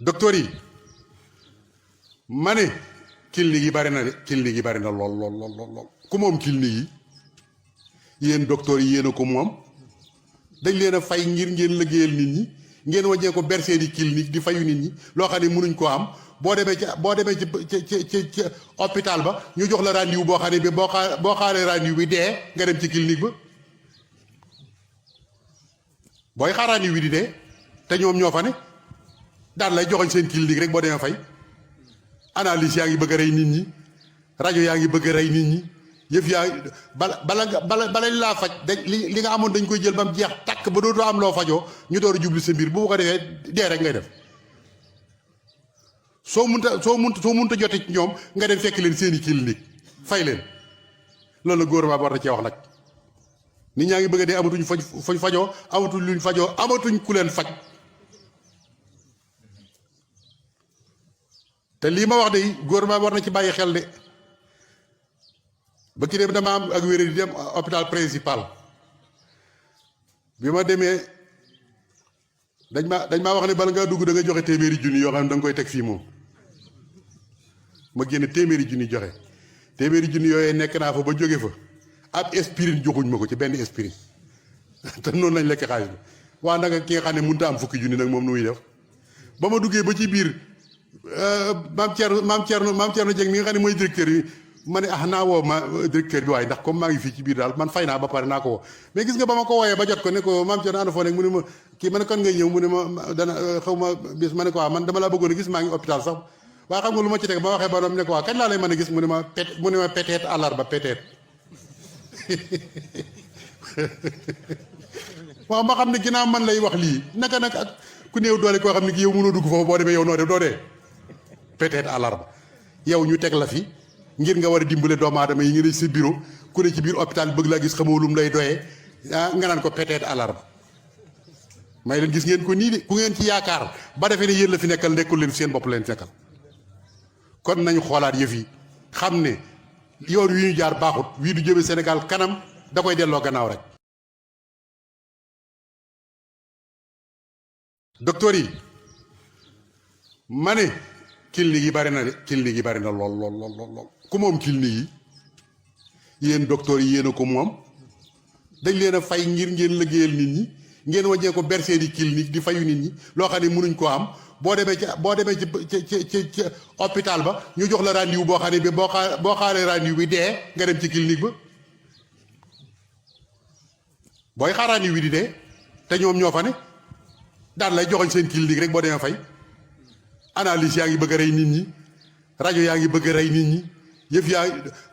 docteur yi ma ne clinique yi bari na de clinique yi bari na lool ku moom clinique yi yéen docteur yi yéen a ko moom dañ leen a fay ngir ngeen liggéeyal nit ñi ngeen wàññee ko bercé di clinique di fayu nit ñi loo xam ne mënuñ koo am boo demee ci hôpital ba ñu jox la rendez-vous boo xam ne bi boo xaaree rendez-vous bi dee nga dem ci clinique ba booy xaar rendez-vous bi di dee te ñoom ñoo fa ne daan lay joxoñ seen clinique rek boo demee fay analyse yaa ngi bëgg a rey nit ñi rajo yaa ngi bëgg a rey nit ñi yëf yaa bala laa faj dañ li nga amoon dañ koy jël ba mu jeex takk ba dootoo am loo fajoo ñu door a jublu sa mbir bu ko defee dee rek ngay def soo munta jote ci ñoom nga dem fekk leen seeni clinique fay leen loolu la gouvernement bi war na cee wax nag nit ñaa ngi bëgg a dee amatuñ fañ fajoo amatuñ luñ fajoo amatuñ ku leen faj te lii ma wax de gouvernement bi war na ci bàyyi xel de ba ki dem dama am ak wéré di dem hôpital principal bi ma demee dañ maa wax ne bala ngaa dugg da nga joxe téeméeri junni yoo xam ne da nga koy teg fii moom ma génne téeméeri junni joxe téeméeri junni yooyu nekk naa fa ba jóge fa ab aspirine joxuñ ma ko ci benn aspirine te noonu lañ lekk xaalis bi waa nag ki nga xam ne mënut a am fukki junni nag moom nu muy def ba ma duggee ba ci biir maam Thierno Dieng mi nga xam ne mooy directeur bi ma ne naa woo ma directeur bi waaye ndax comme maa ngi fii ci biir daal man fay naa ba pare naa ko woo mais gis nga ba ma ko wooyee ba jot ko ne ko maam Thierno ànd foo nekk mu ne ma kii ma ne kan ngay ñëw mu ne ma dana xaw ma bis ma ne ko waaw man dama laa bëggoon a gis maa ngi hôpital sax waaye xam nga lu ma ci teg ba waxee ba doom ne ko waaw kañ laa lay mën a gis mu ne ma peut-être àllarba peut-être waaw ma xam ne ginnaaw man lay wax lii naka nag ak ku néew doole koo xam ne ki yow mënoo dugg foofu boo demee yow noo def doo dee peut-être àllarba yow ñu teg la fi ngir nga war a dimbale doomu aadama yi nga ne sa bureau ku ne ci biir hôpital bëgg laa gis xamoo lum lay doyee nga naan ko peut-être àllarba may leen gis ngeen ko nii de ku ngeen ci yaakaar ba defee ne yéen la fi nekkal nekkul leen seen bopp leen nekkal kon nañu xoolaat yëf yi xam ne yoon wi ñu jaar baaxut wii du jëme Sénégal kanam da koy delloo gannaaw rek docteur yi ma ne clinique yi bari na de clinique yi bari na lool ku moom clinique yi yéen docteur yi yéen a ko moom dañ leen a fay ngir ngeen liggéeyal nit ñi ngeen wàññee ko bercé di clinique di fayu nit ñi loo xam ne mënuñ koo am boo demee ci hôpital ba ñu jox la rendez-vous boo xam ne bi boo xaaree rendez-vous bi dee nga dem ci clinique ba booy xaar rendez-vous bi di dee te ñoom ñoo fa ne daan lay joxoñ seen clinique rek boo demee fay analyse yaa ngi bëgg a rey nit ñi rajo yaa ngi bëgg a rey nit ñi yëf yaa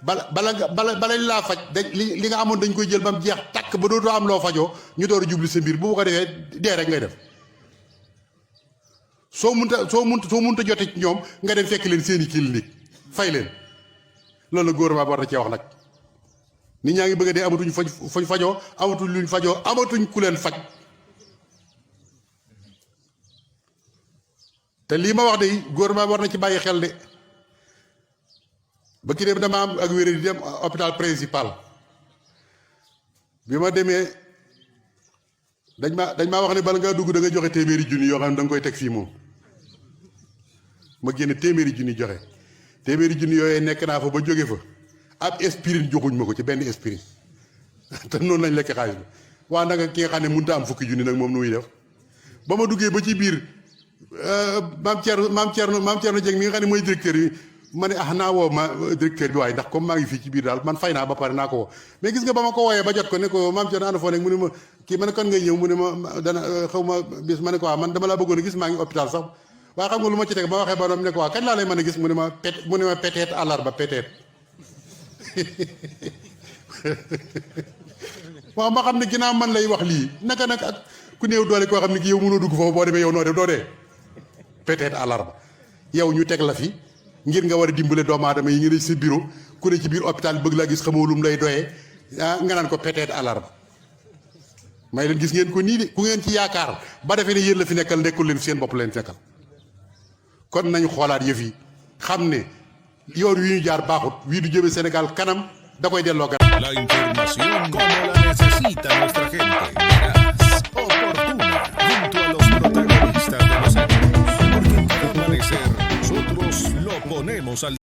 bala laa faj dañ li nga amoon dañ koy jël ba mu jeex takk ba dootoo am loo fajoo ñu door a jublu sa mbir bu ko defee dee rek ngay def soo munta jote ci ñoom nga dem fekk leen seeni clinique fay leen loolu la gouvernement bi war na cee wax nag nit ñaa ngi bëgg a dee amatuñ fañ fajoo amatuñ luñ fajoo amatuñ ku leen faj te lii ma wax de gouvernement bi war na ci bàyyi xel de ba ki dem dama am ak wéré di dem hôpital principal bi ma demee dañ maa wax ne bala ngaa dugg da nga joxe téeméeri junni yoo xam ne da nga koy teg fii moom ma génne téeméeri junni joxe téeméeri junni yooyu nekk naa fa ba jóge fa ab aspirine joxuñ ma ko ci benn aspirine te noonu lañ lekk xaalis bi waa nag ki nga xam ne mënut a am fukki junni nag moom nu muy def ba ma duggee ba ci biir maam Thierno Dieng mi nga xam ne mooy directeur bi ma ne naa woo ma directeur bi waaye ndax comme maa ngi fii ci biir daal man fay naa ba pare naa ko woo mais gis nga ba ma ko wooyee ba jot ko ne ko maam Thierno ànd foo nekk mu ne ma kii ma ne kan ngay ñëw mu ne ma dana xaw ma bis ma ne ko waaw man dama laa bëggoon a gis maa ngi hôpital sax waaye xam nga lu ma ci teg ba waxee ba doom ne ko waaw kañ laa lay mën a gis mu ne ma peut-être àllarba peut-être waaw ma xam ne ginnaaw man lay wax lii naka nag ak ku néew doole koo xam ne ki yow mënoo dugg foofu boo demee yow noo def doo dee peut-être àllarba yow ñu teg la fi ngir nga war a dimbale doomu aadama yi nga ne sa bureau ku ne ci biir hôpital bëgg laa gis xamoo lum lay doyee nga naan ko peut-être àllarba may leen gis ngeen ko nii de ku ngeen ci yaakaar ba defee ne yéen la fi nekkal nekkul leen seen bopp leen nekkal kon nañu xoolaat yëf yi xam ne yoon wi ñu jaar baaxut wii du jëme Sénégal kanam da koy delloo gannaaw. La información como la necesita nuestra gente. Veraz, oportuna, junto a los protagonistas de los hechos. Porque amanecer, nosotros lo ponemos al